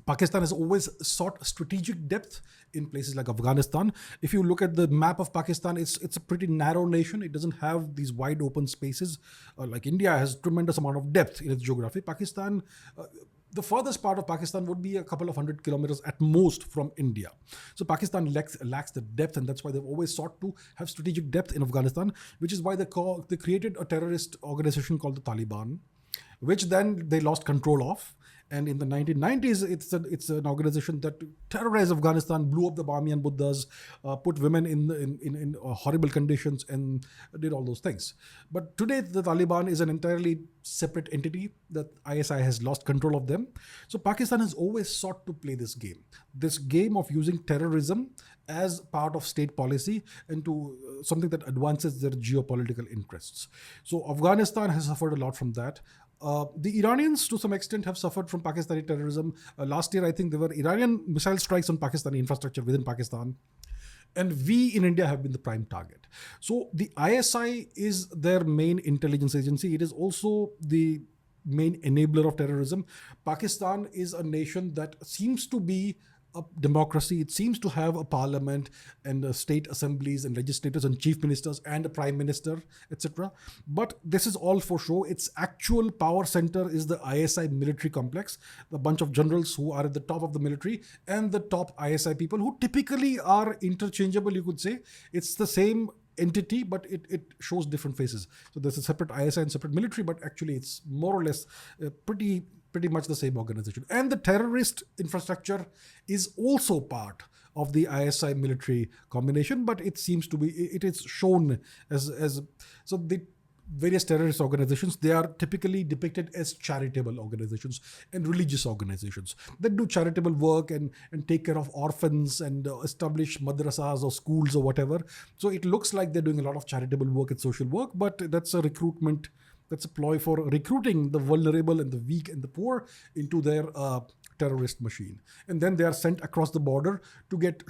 Pakistan has always sought strategic depth in places like Afghanistan. If you look at the map of Pakistan, it's a pretty narrow nation. It doesn't have these wide open spaces. Like India has tremendous amount of depth in its geography. Pakistan, the furthest part of Pakistan would be a couple of 100 kilometers at most from India. So Pakistan lacks the depth, and that's why they've always sought to have strategic depth in Afghanistan, which is why they created a terrorist organization called the Taliban, which then they lost control of. And in the 1990s, it's an organization that terrorized Afghanistan, blew up the Bamiyan Buddhas, put women in horrible conditions, and did all those things. But today, the Taliban is an entirely separate entity. That ISI has lost control of them. So Pakistan has always sought to play this game of using terrorism as part of state policy and to something that advances their geopolitical interests. So Afghanistan has suffered a lot from that. The Iranians, to some extent, have suffered from Pakistani terrorism. Last year, I think there were Iranian missile strikes on Pakistani infrastructure within Pakistan. And we in India have been the prime target. So the ISI is their main intelligence agency. It is also the main enabler of terrorism. Pakistan is a nation that seems to be a democracy. It seems to have a parliament and state assemblies and legislators and chief ministers and a prime minister, etc. But this is all for show. Its actual power center is the ISI military complex, the bunch of generals who are at the top of the military and the top ISI people who typically are interchangeable, you could say. It's the same entity, but it shows different faces. So there's a separate ISI and separate military, but actually it's more or less pretty much the same organization. And the terrorist infrastructure is also part of the ISI military combination, but it seems to be, it is shown as so the various terrorist organizations, they are typically depicted as charitable organizations and religious organizations that do charitable work and take care of orphans and establish madrasas or schools or whatever. So it looks like they're doing a lot of charitable work and social work, but that's a recruitment. That's a ploy for recruiting the vulnerable and the weak and the poor into their terrorist machine. And then they are sent across the border to get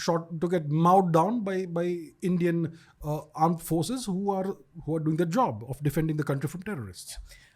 mowed down by Indian armed forces who are doing their job of defending the country from terrorists.